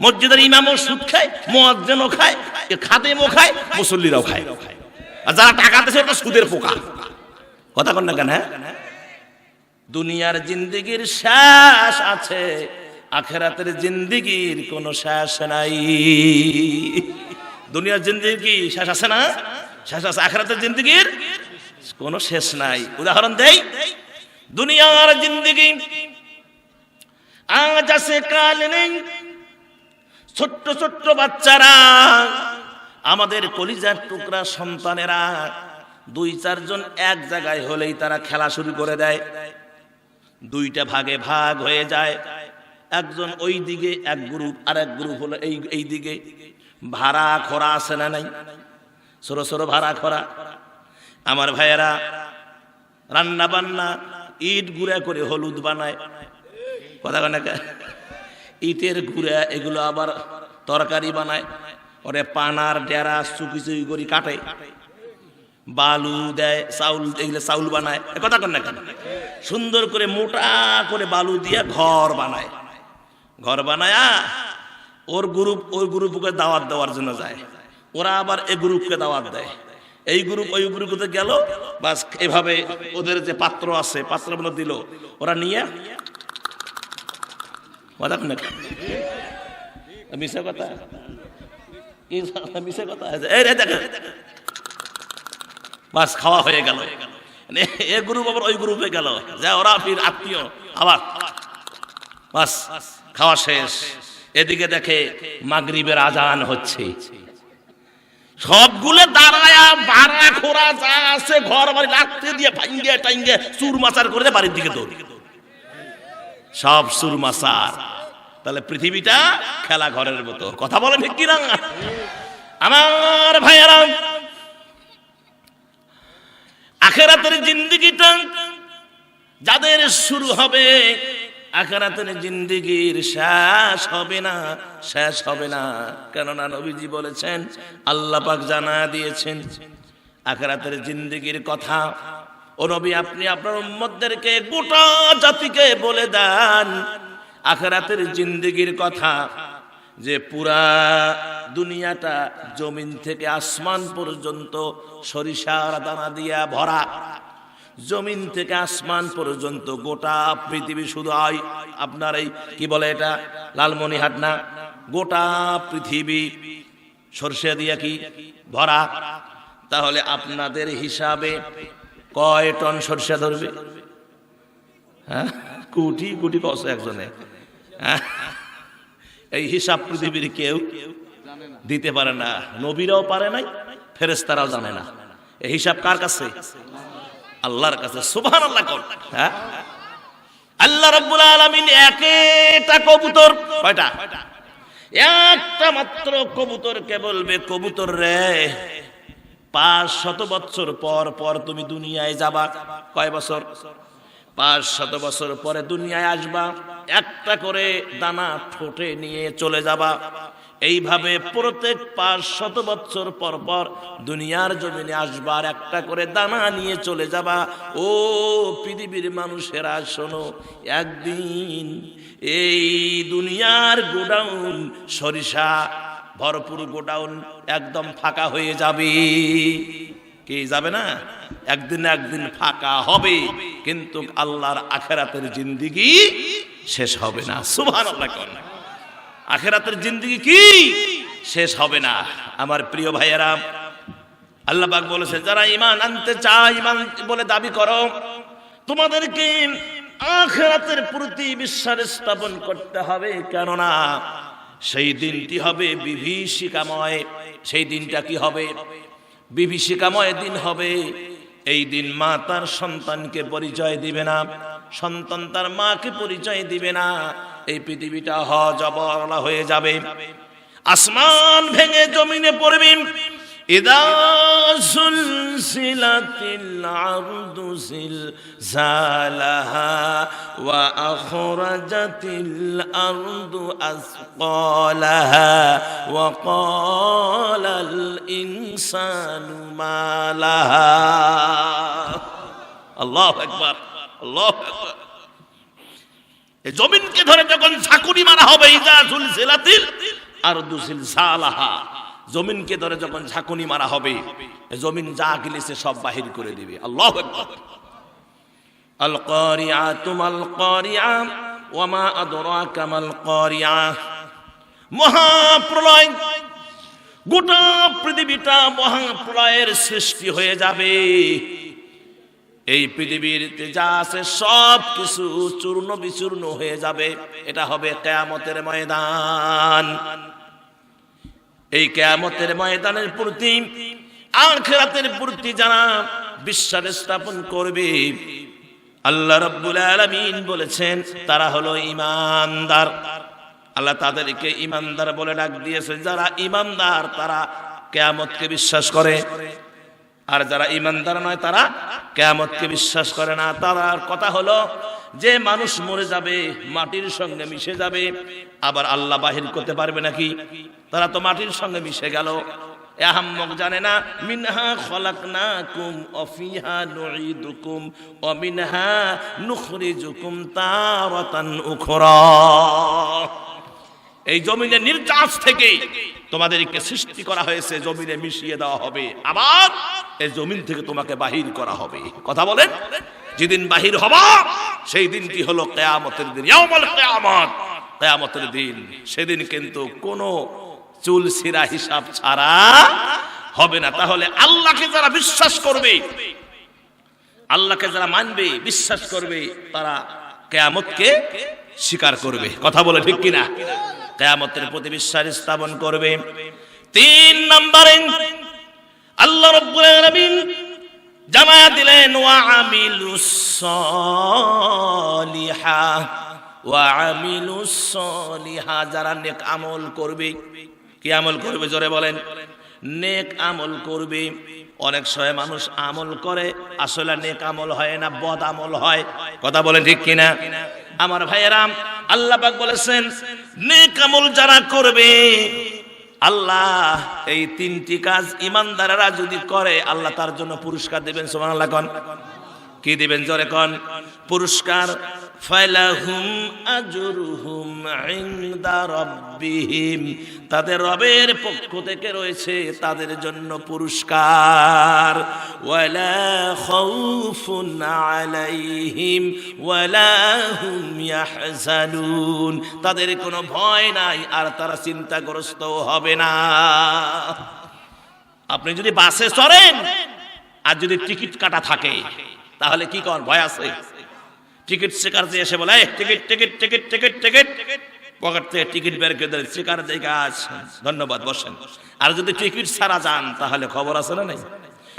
মসজিদের ইমামও সুদ খায়, মুয়াজ্জিনও খায়, খাদেমও খায়, মুসল্লিরাও খায়। আর যারা টাকা দিচ্ছে ওটা সুদের পোকা। কথা কন না কেন? হ্যাঁ, দুনিয়ার জিন্দেগির শেষ আছে, আখিরাতের জিন্দেগির কোনো শেষ নাই। দুনিয়ার জিন্দেগি শেষ আছে না? শেষ আছে। আখিরাতের জিন্দেগির কোনো শেষ নাই। উদাহরণ দেই, দুনিয়ার জিন্দেগি আজ আছে কাল নেই। ছোট্ট ছোট্ট বাচ্চারা, আমাদের কলিজার টুকরা সন্তানেরা 2-4 জন এক জায়গায় হলেই তারা খেলা শুরু করে দেয়। 2টা ভাগে ভাগ হয়ে যায়। একজন ওই দিকে এক গ্রুপ, আর এক গ্রুপ হলো এই দিকে। ভাড়া খোরা আছে না নাই? ছোট ছোট ভাড়া খোরা আমার ভাইয়েরা রান্না বান্না ইট গুঁড়া করে হলুদ বানায়। কথা কয় না? ইটের গুঁড়া এগুলো আবার তরকারি বানায়। ওরে পানার ডেরা চুকি চুকি করে কাটে, বালু দেয়, চাউল, এগুলো চাউল বানায়। কথা কন না কেন? সুন্দর করে মোটা করে বালু দিয়ে ঘর বানায়। ঘর বানায় ওর গ্রুপকে দাওয়াত দেওয়ার জন্য যায়। ওরা আবার এই গ্রুপকে দাওয়াত দেয়। এই গ্রুপ ওই গ্রুপে গেল, বাস এভাবে ওদের যে পাত্র আছে পাত্রগুলো দিল, ওরা নিয়ে মিশে কথা মিশে কথা বাস খাওয়া হয়ে গেল। এ গ্রুপ আবার ওই গ্রুপে গেল, যা ওরা ফির আত্মীয় আবার বাস খাওয়া শেষ। এদিকে দেখে মাগরিবের আজান হচ্ছে। সবগুলো দাঁড়ায়া ভাড়া খোরা যা আছে ঘর বাড়ি লাগতে দিয়ে ভাঙ্গে টাঙ্গে চুর মাচার করে বাড়ির দিকে দৌড়, সব চুর মাচার। তাহলে পৃথিবীটা খেলা ঘরের মতো। কথা বলেন ঠিক কিনা আমার ভাইয়েরা? আখিরাতের জিন্দেগিটা যাদের শুরু হবে, আখিরাতের জিন্দেগির শেষ হবে না, শেষ হবে না। কেননা নবীজি বলেছেন, আল্লাহ পাক জানায়া দিয়েছেন আখিরাতের জিন্দেগির কথা। ও নবী, আপনি আপনার উম্মতদেরকে গোটা জাতিকে বলে দেন আখিরাতের জিন্দেগির কথা, যে পুরা দুনিয়াটা জমিন থেকে আসমান পর্যন্ত সরিষার দানা দিয়া ভরা। জমিন থেকে আসমান পর্যন্ত গোটা পৃথিবী, শুধু আপনার এই কি বলে এটা লালমনিহাট না, গোটা পৃথিবী সরষে দিয়া কি ভরা। তাহলে আপনাদের হিসাবে কয় টন সরষে ধরবে? হ্যাঁ, কোটি কোটি কষ্ট একজনে। এই হিসাব পৃথিবীর কেউ দিতে পারে না, নবীরাও পারে নাই, ফেরেশতারাও জানে না। এই হিসাব কার কাছে? আল্লাহর কাছে। সুবহানাল্লাহ। হ্যাঁ, আল্লাহ রাব্বুল আলামিন একটা কবুতর, কয়টা? একটা মাত্র কবুতরকে বলবে, কবুতর রে 500 বছর পর পর তুমি দুনিয়ায় যাবা। কয় বছর? 500 বছর পরে দুনিয়ায় আসবা, একটা করে দানা ঠোঁটে নিয়ে চলে যাবা। এইভাবে প্রত্যেক 500 বছর পর পর দুনিয়ার জমিনে আসবার, একটা করে দানা নিয়ে চলে যাবা। ও পৃথিবীর মানুষেরা শোনো, একদিন এই দুনিয়ার গোডাউন সরিষা ভরপুর গোডাউন একদম ফাঁকা হয়ে যাবে। কি যাবে না? একদিন একদিন ফাঁকা হবে, কিন্তু আল্লাহর আখিরাতের জিন্দেগি শেষ হবে না। সুবহানাল্লাহ। আখিরাতের জিন্দেগি কি শেষ হবে না? আমার প্রিয় ভাইয়েরা, আল্লাহ পাক বলেছে, যারা ঈমান আনতে চায়, ঈমান বলে দাবি করো, তোমাদেরকে আখিরাতের প্রতি বিশ্বাস স্থাপন করতে হবে। কেননা সেই দিনটি হবে বিভীষিকাময়। সেই দিনটা কি হবে? বিভীষিকাময় দিন হবে। এই দিন মা তার সন্তানকে পরিচয় দিবে না, সন্তান তার মাকে পরিচয় দিবে না। এই পৃথিবীটা হজবরলা হয়ে যাবে, আসমান ভেঙে জমিনে পড়বে। ইদা সুলসিলাতিল আরদু জিলজালাহা ওয়া আখরাজাতিল আরদু আসকালাহা ওয়া ক্বালাল ইনসানু মা লাহা। আল্লাহু আকবার, আল্লাহু আকবার। এই জমিনকে ধরে যখন ঝাঁকুনি মারা হবে, ইদা সুলসিলাতিল আরদু জিলজালাহা, জমিনকে ধরে যখন ঝাঁকুনি মারা হবে, জমিন যা গিলেছে সব বাহির করে দিবে। আল্লাহু আকবার। আল কারিআতু মাল কারিআ ওয়া মা আদরাকা মাল কারিআ, মহাপ্রলয়, গোটা পৃথিবীটা মহাপ্রলয়ের সৃষ্টি হয়ে যাবে। এই পৃথিবীতে যা আছে সব কিছু চূর্ণ বিচূর্ণ হয়ে যাবে। এটা হবে কিয়ামতের ময়দান। এই কিয়ামতের ময়দানের প্রতি, আখিরাতের প্রতি যারা বিশ্বাস স্থাপন করবে, আল্লাহ রাব্বুল আলামিন বলেছেন তারা হলো ঈমানদার। আল্লাহ তাদেরকে ঈমানদার বলে ডাক দিয়েছে। যারা ঈমানদার তারা কিয়ামতকে বিশ্বাস করে, আর যারা ঈমানদার নয় তারা কিয়ামতকে বিশ্বাস করে না। তার কথা হলো যে মানুষ মরে যাবে, মাটির সঙ্গে মিশে যাবে, আবার আল্লাহ বাহির করতে পারবে নাকি? তারা তো মাটির সঙ্গে মিশে গেল। আহাম্মক জানে না মিনহা খলাকনাকুম ওয়া ফিহা নুঈদুকুম ওয়া মিনহা নুখরিজুকুম তারাতান উখরা। এই জমিনের নির্যাস থেকে তোমাদেরকে সৃষ্টি করা হয়েছে, জমিনে মিশিয়ে দেওয়া হবে, আবার এই জমিন থেকে তোমাকে বাহির করা হবে। কথা বলেন, যেদিন বাহির হবা সেই দিনটি হলো কিয়ামতের দিন, ইয়াউমুল কিয়ামত, কিয়ামতের দিন। সেদিন কিন্তু কোনো চুল সিরা হিসাব ছাড়া হবে না। তাহলে আল্লাহকে যারা বিশ্বাস করবে, আল্লাহকে যারা মানবে, বিশ্বাস করবে, তারা কিয়ামতকে স্বীকার করবে। কথা বলে ঠিক কিনা? কিয়ামতের প্রতি বিশ্বাস স্থাপন করবে। 3 নম্বরে আল্লাহ রাব্বুল আলামিন জানায়া দিলেন ওয়া আমিলুস সলিহা, ওয়া আমিলুস সলিহা, যারা নেক আমল করবে। কি আমল করবে? জোরে বলেন। নেক আমল করবে। অনেক সময় মানুষ আমল করে, আসলে নেক আমল হয় না, বদ আমল হয়। কথা বলেন ঠিক কিনা? আমার ভাইয়েরা, আল্লাহ পাক বলেছেন নেক আমল যারা করবে, আল্লাহ এই 3টি কাজ ঈমানদাররা যদি করে আল্লাহ তার জন্য পুরস্কার দিবেন। সুবহানাল্লাহ কোন? কি দিবেন? জোরে কোন? পুরস্কার। ফালাহুম আজরুহুম ইনদা রাব্বিহিম, তাদের রবের পক্ষ থেকে রয়েছে তাদের জন্য পুরস্কার। ওয়ালা খাউফুন আলাইহিম ওয়ালা হুম ইয়াহজানুন, তাদের কোনো ভয় নাই আর তারা চিন্তাগ্রস্ত হবে না। আপনি যদি বাসে চড়েন আর যদি টিকিট কাটা থাকে তাহলে কি কর? ভয় আছে? টিকিট চেকার দিয়ে এসে বলে ticket ticket ticket ticket ticket, pocket থেকে টিকিট বের করে দেয়, চেকার দেখে ধন্যবাদ বসেন। আর যদি টিকিট ছাড়া যান তাহলে খবর আছে না নাই?